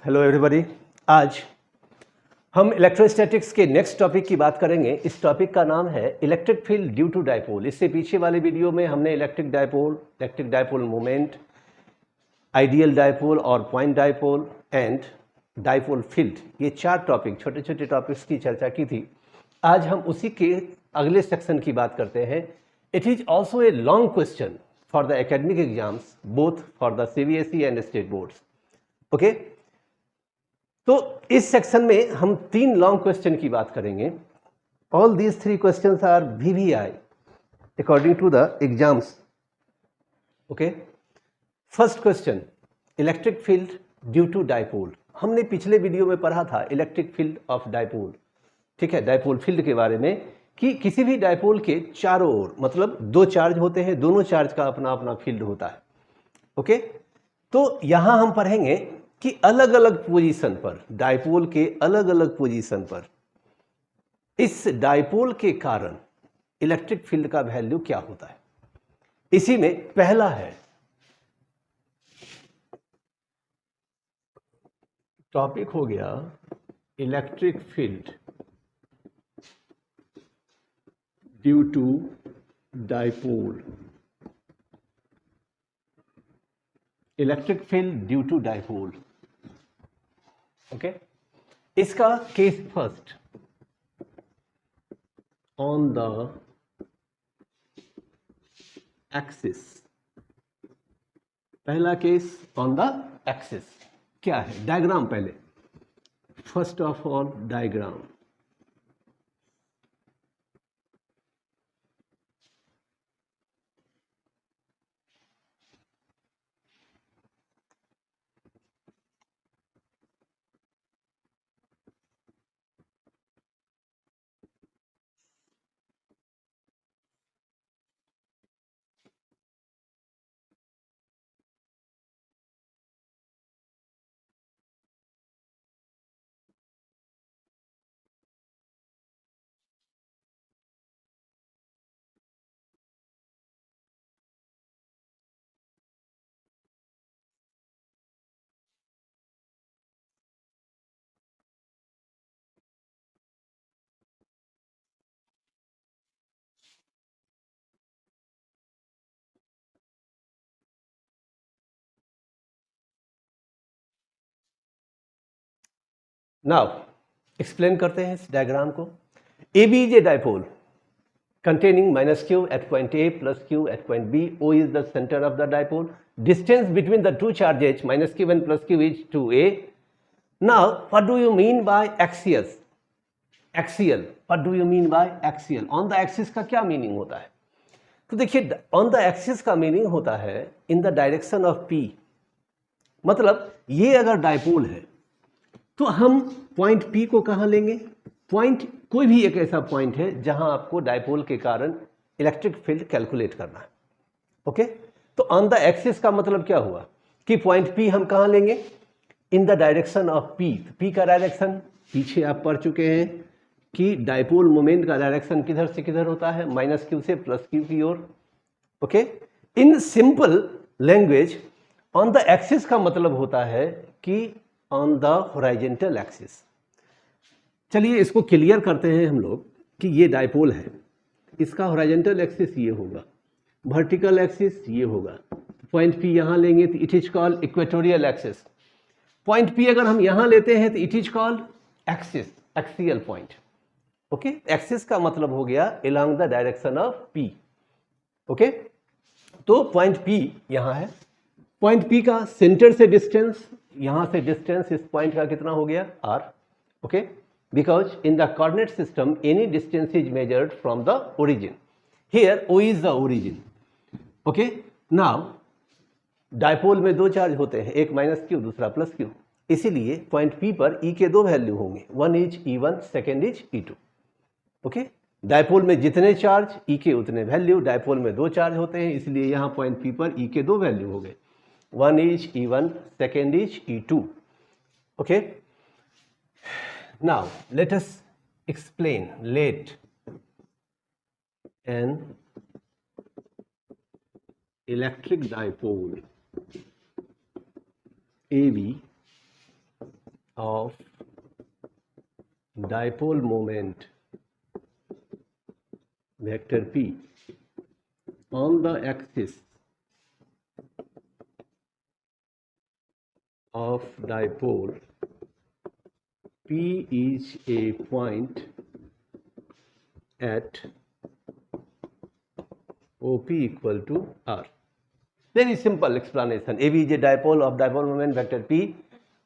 Hello everybody. आज हम electrostatics के नेक्स्ट टॉपिक की बात करेंगे। इस टॉपिक का नाम है electric field due to dipole. इससे पीछे वाले वीडियो में हमने electric dipole moment, ideal dipole और point dipole and dipole field, ये चार टॉपिक, छोटे छोटे टॉपिक्स की चर्चा की थी। आज हम उसी के अगले सेक्शन की बात करते हैं। It is also a long question for the academic exams, both for the CBSE and state boards. Okay, तो इस सेक्शन में हम तीन लॉन्ग क्वेश्चन की बात करेंगे। All these three questions are VVI according to the exams. Okay, first question, electric field due to dipole. हमने पिछले वीडियो में पढ़ा था इलेक्ट्रिक फील्ड ऑफ डाइपोल, ठीक है, डाइपोल फील्ड के बारे में, कि किसी भी डाइपोल के चारों ओर, मतलब दो चार्ज होते हैं, दोनों चार्ज का अपना अपना फील्ड होता है। ओके, तो यहां हम पढ़ेंगे कि अलग अलग पोजीशन पर, डाइपोल के अलग अलग पोजीशन पर इस डाइपोल के कारण इलेक्ट्रिक फील्ड का वैल्यू क्या होता है। इसी में पहला है, टॉपिक हो गया electric field due to dipole. Electric field due to dipole. Okay, इसका case first, on the axis. पहला केस ऑन द एक्सिस क्या है, डायग्राम पहले, first of all diagram. Now explain करते हैं इस डायग्राम को। A B is a dipole containing minus q at point A plus q at point B. O is the center of the dipole. Distance between the two charges minus q and plus q is 2a. Now, what do you mean by axial? Axial. What do you mean by axial? On the axis का क्या meaning होता है? तो देखिए, on the axis का meaning होता है in the direction of P. मतलब ये अगर डाइपोल है तो हम पॉइंट P को कहाँ लेंगे? पॉइंट, कोई भी एक ऐसा पॉइंट है जहां आपको डाइपोल के कारण इलेक्ट्रिक फील्ड कैलकुलेट करना है। ओके, तो ऑन द एक्सिस का मतलब क्या हुआ कि पॉइंट P हम कहां लेंगे? In the direction of P। P का डायरेक्शन पीछे आप पढ़ चुके हैं कि डाइपोल मोमेंट का डायरेक्शन किधर से किधर होता है, माइनस q से प्लस q की ओर। Okay, in simple language on the axis का मतलब होता है कि ऑन द हॉरिजॉन्टल एक्सिस। चलिए इसको क्लियर करते हैं हम लोग कि ये डाइपोल है, इसका हॉरिजॉन्टल एक्सिस ये होगा, वर्टिकल एक्सिस ये होगा। पॉइंट P यहां लेंगे तो it is called equatorial axis. Point P अगर हम यहां लेते हैं तो it is called axis, axial point. Okay, axis का मतलब हो गया along the direction of P। Okay, तो पॉइंट P यहां है। पॉइंट P का सेंटर से डिस्टेंस, यहां से डिस्टेंस इस पॉइंट का कितना हो गया, r। Okay, because in the coordinate system any distance is measured from the origin. Here O is the origin. Okay, now dipole में दो चार्ज होते हैं, एक माइनस क्यू दूसरा प्लस क्यू, इसीलिए पॉइंट P पर E के दो वैल्यू होंगे, one is E1, second is E2। Okay, dipole में जितने चार्ज E के उतने वैल्यू, डाइपोल में दो चार्ज होते हैं इसलिए यहां पॉइंट P पर E के दो वैल्यू हो गए, one is E1, second is E2। Okay, now let us explain, let an electric dipole AB of dipole moment vector p on the axis of dipole p is a point at OP equal to R. Very simple explanation. AB is a dipole of dipole moment vector P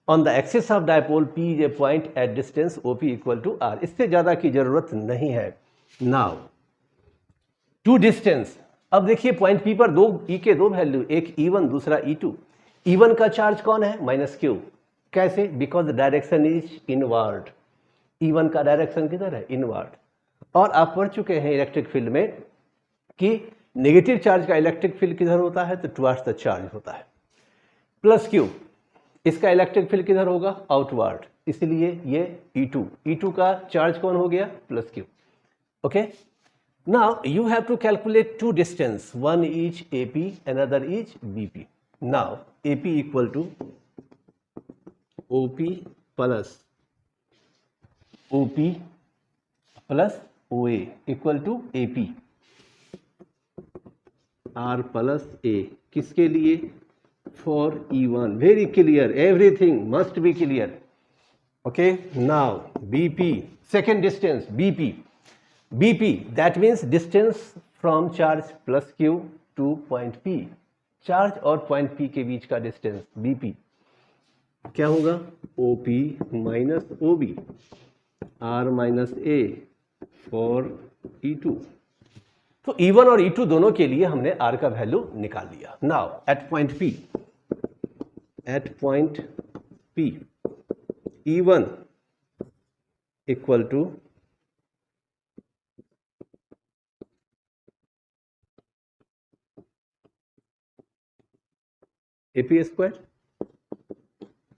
on the axis of dipole P is a point at distance OP equal to R. इससे ज़्यादा की ज़रूरत नहीं है. Now, to distance. अब देखिए point P पर दो E के दो वैल्यू, एक E1 दूसरा E2. E1 का चार्ज कौन है? -Q. कैसे? Because direction is inward. E1 का डायरेक्शन किधर है? इनवर्ड. और आप पढ़ चुके हैं इलेक्ट्रिक फील्ड में कि नेगेटिव चार्ज का इलेक्ट्रिक फील्ड किधर होता है? तो टुवर्ड्स द चार्ज होता है. +Q, इसका इलेक्ट्रिक फील्ड किधर होगा? आउटवर्ड. इसलिए ये E2 का चार्ज कौन हो गया? +Q. Okay. Now you have to calculate two distance. One is AP, another is BP. Now AP equal to OP plus OP plus OA equal to AP. R plus A किसके लिए? For E1. Very clear, everything must be clear. Okay. Now BP, second distance BP, that means distance from charge +Q to point P. Charge और point P के बीच का distance BP क्या होगा? OP minus OB R minus A for E2. तो E1 और E2 दोनों के लिए हमने R का वैल्यू निकाल लिया. Now at point P E1 equal to AP square.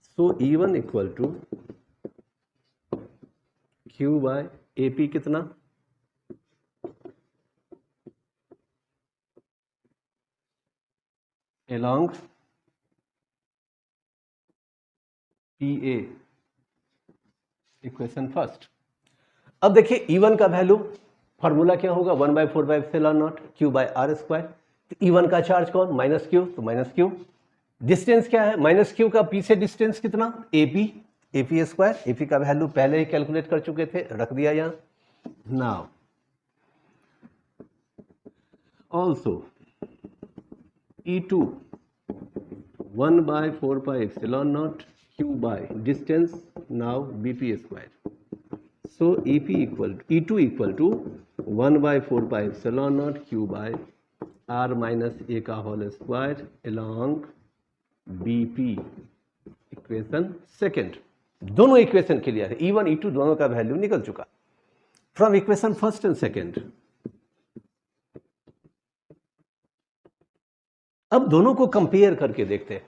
So E1 equal to Q by AP कितना? along PA equation first. अब देखिए E1 का वैल्यू फॉर्मूला क्या होगा? 1/4/ε0 Q by R square. E1 का चार्ज कौन? -Q, तो -Q. डिस्टेंस क्या है? -Q का P से डिस्टेंस कितना? AP square. AP का वैल्यू पहले ही कैलकुलेट कर चुके थे, रख दिया यहाँ. Now also E2 1/4/ε0 Q by distance, now BP square. So E2 equal to 1/4/ε0 Q by R minus A का whole square along BP. Equation second. दोनों इक्वेशन क्लियर है. E1 E2 दोनों का वैल्यू निकल चुका from equation first and second. अब दोनों को कंपेयर करके देखते हैं.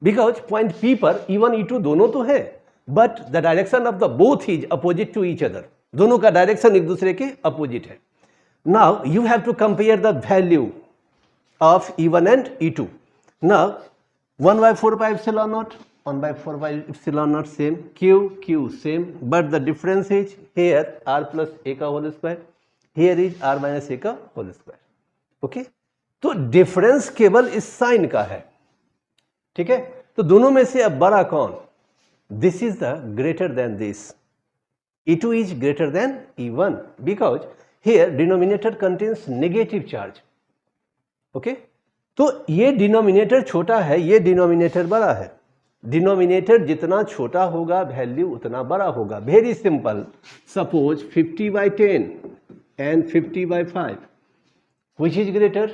बिकॉज पॉइंट P पर E1 E2 दोनों तो है, but the direction of the both is opposite to each other. दोनों का डायरेक्शन एक दूसरे के अपोजिट है. Now you have to compare the value of E1 and E2. Now 1/4/ε0 1/4/ε0 same, Q same, but the difference is here R plus A का whole square, here is R minus A का whole square. Okay. तो difference केवल इस sign का है. ठीक है. तो दोनों में से अब बड़ा कौन? This is the greater than this. E2 is greater than E1 because here denominator contains negative charge. Okay. तो ये डिनोमिनेटर छोटा है, ये डिनोमिनेटर बड़ा है. डिनोमिनेटर जितना छोटा होगा वैल्यू उतना बड़ा होगा. Very simple. Suppose 50/10 and 50/5. Which is greater?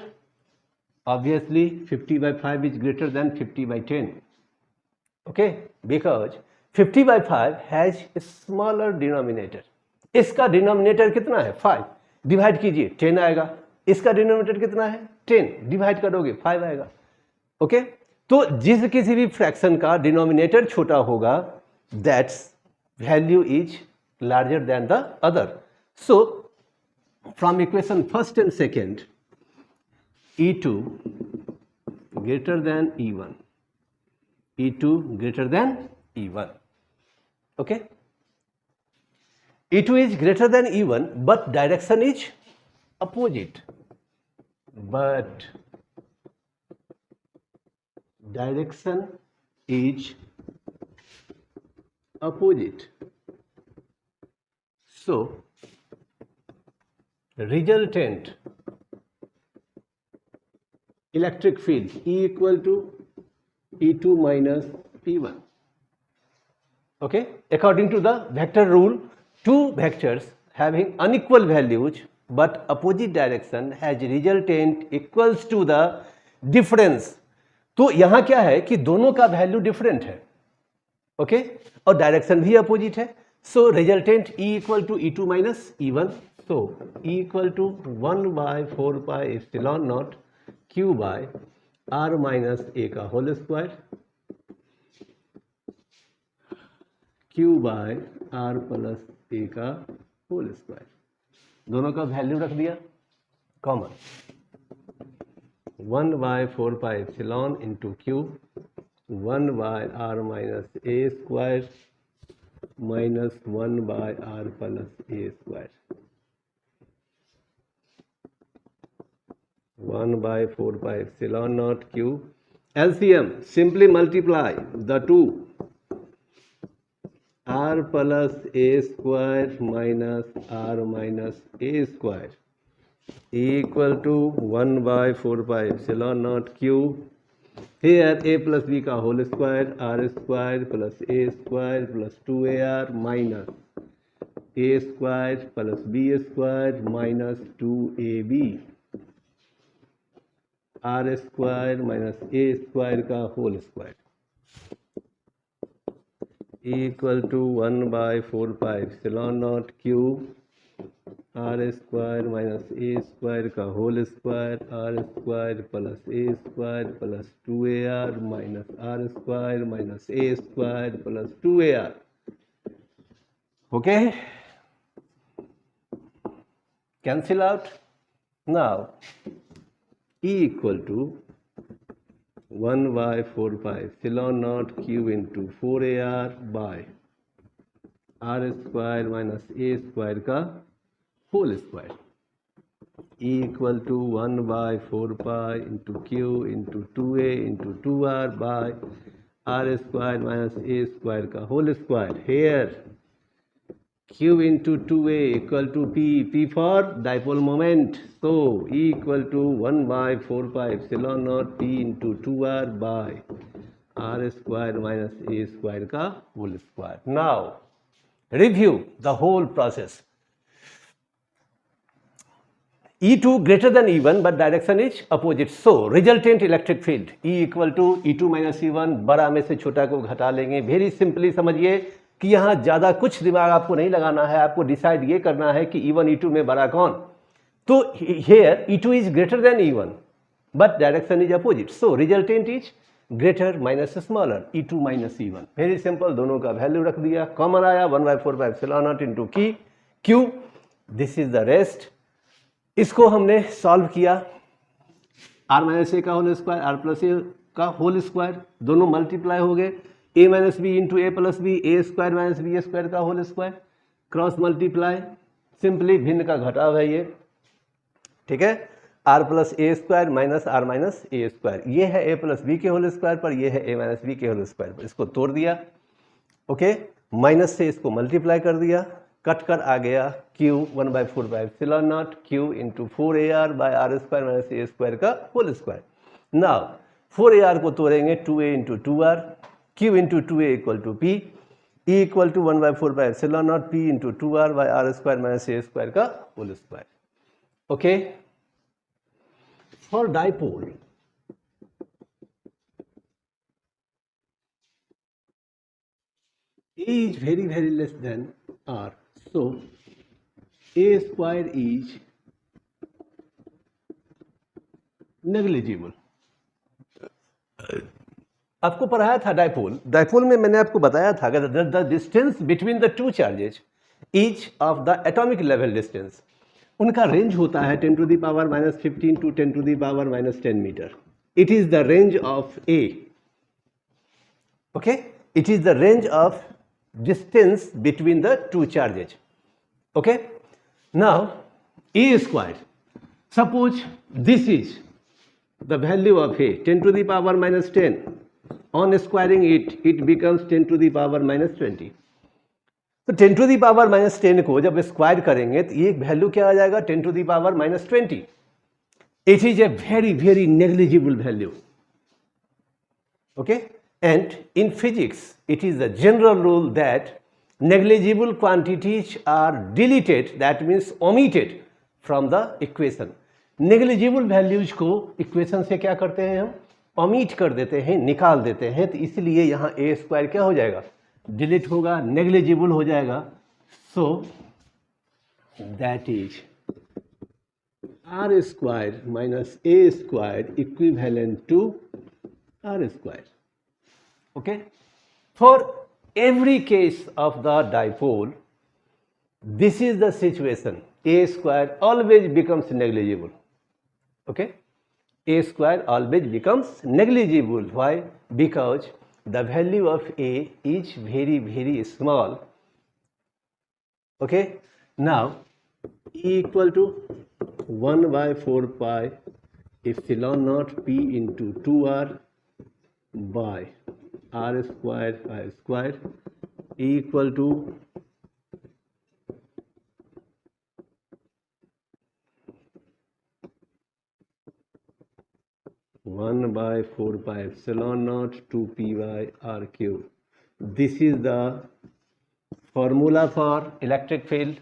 Obviously 50/5 is greater than 50/10. Okay, because 50/5 has a smaller denominator. इसका डिनोमिनेटर कितना है? 5. डिवाइड कीजिए 10 आएगा. इसका डिनोमिनेटर कितना है? 10. डिवाइड करोगे 5 आएगा. ओके. तो जिस किसी भी फ्रैक्शन का डिनोमिनेटर छोटा होगा that's value is larger than the other. So from equation first and second E2 greater than E1. E2 greater than E1. Okay, E2 is greater than E1 but direction is opposite, but direction is opposite. So resultant electric field E equal to E2 minus E1. Okay, according to the vector rule, two vectors having unequal values but opposite direction has resultant equals to the difference. तो यहां क्या है कि दोनों का value different है, okay, और direction भी अपोजिट है. So resultant E equal to E2 minus E1. So E equal to 1/4 pi epsilon naught Q by R minus A का whole square Q by R plus A का whole square. दोनों का value रख दिया common. 1/4 pi epsilon into Q 1 by R minus A square minus 1 by R plus A square. 1/4 pi epsilon naught Q. LCM simply multiply the two. R plus A square minus R minus A square equal to 1/4 pi epsilon naught Q. Here A plus B का whole square R square plus A square plus 2AR minus A square plus B square minus 2AB. R square minus A square का whole square equal to 1/4 pi epsilon naught Q R square minus A square का whole square R square plus A square plus 2AR minus R square minus A square plus 2AR. Okay? Cancel out. Now E equal to 1/4 pi epsilon naught Q into 4AR by R square minus A square का whole square equal to 1/4 pi into Q into 2A into 2R by R square minus A square का whole square. Here Q into 2A equal to P for dipole moment. So E equal to 1/4 pi epsilon naught P into 2R by R square minus A square का whole square. Now review the whole process. E2 greater than E1 but direction is opposite. So resultant electric field E equal to E2 minus E1. बड़ा में से छोटा को घटा लेंगे. Very simply समझिए कि यहाँ ज़्यादा कुछ दिमाग आपको नहीं लगाना है. आपको डिसाइड ये करना है कि E1 E2 में बड़ा कौन. तो here E2 is greater than E1 but direction is opposite. So resultant is greater minus smaller E2 minus E1. Very simple. दोनों का वैल्यू रख दिया. कॉमन आया 1/4 pi epsilon naught into Q. This is the rest. इसको हमने solve किया. R minus A का whole square R plus A का होल स्क्वायर दोनों मल्टीप्लाई हो गए. A minus B into A plus B A square minus B square का whole square cross multiply. Simply भिन्न का घटाव है ये. ठीक है. R plus A square minus R minus A square. ये है A प्लस बी के होल स्क्वायर पर, ये है A माइनस बी के होल स्क्वायर पर. इसको तोड़ दिया. ओके. माइनस से इसको मल्टीप्लाई कर दिया. कट कर आ गया Q 1/4 pi epsilon naught Q into 4AR by R square minus A square का होल स्क्वायर. नाउ 4AR को तोड़ेंगे 2A into 2R. Q into 2A equal to P. E equal to 1/4 pi epsilon naught P into 2R by R square minus A square का whole square. Okay. For dipole A is very less than R. So A square is negligible. आपको पढ़ाया था dipole. Dipole में मैंने आपको बताया था कि the distance between the two charges each of the atomic level distance, उनका रेंज होता है 10 to the power minus 15 to 10 to the power minus 10 metre. It is the range of A. Okay? It is the range of distance between the two charges. Okay, now a squared, suppose this is the value of a 10 to the power minus 10. On squaring it becomes 10 to the power minus 20. तो 10 to the power minus 10 को जब square करेंगे तो ये value क्या आ जाएगा 10 to the power minus 20. It is a very very negligible value. Okay, and in physics it is the general rule that negligible quantities are deleted, that means omitted from the equation. Negligible values को equation से क्या करते हैं हम, omit कर देते हैं, निकाल देते हैं. तो इसलिए यहाँ ए स्क्वायर क्या हो जाएगा, डिलीट होगा, नेग्लिजिबल हो जाएगा. So that is r square minus A square equivalent to r square. Okay, for every case of the dipole this is the situation. A square always becomes negligible. Okay, a square always becomes negligible. Why? Because the value of a is very very small. Okay, now e equal to 1 by 4 pi epsilon naught p into 2r by r square pi square e equal to 1 by 4 pi epsilon naught 2 p by r cube. This is the formula for electric field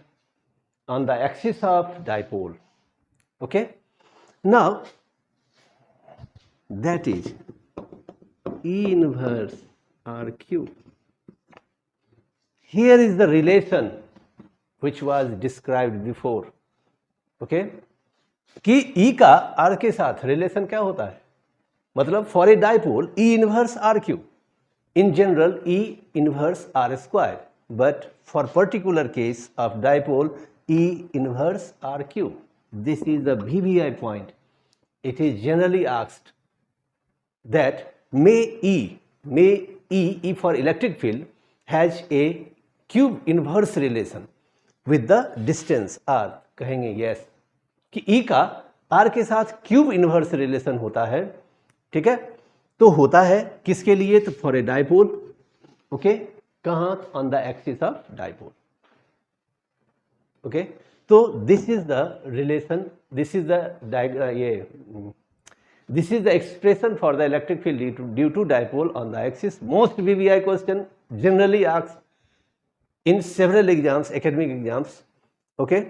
on the axis of dipole. Okay, now that is E inverse r cube. Here is the relation which was described before. Okay, कि E का R के साथ relation क्या होता है, मतलब for a dipole E inverse r cube, in general E inverse r square, but for particular case of dipole E inverse r cube. This is the VBI point. It is generally asked that may E for electric field has a cube inverse relation with the distance r. कहेंगे yes कि E का R के साथ cube inverse relation होता है. ठीक है, तो होता है किसके लिए, तो फॉर ए डाइपोल. ओके, कहाँ, on the axis of dipole. Okay, तो this is the relation, this is the this is the expression for the electric field due to dipole on the axis. Most VBI question generally asked in several exams, academic exams. Okay.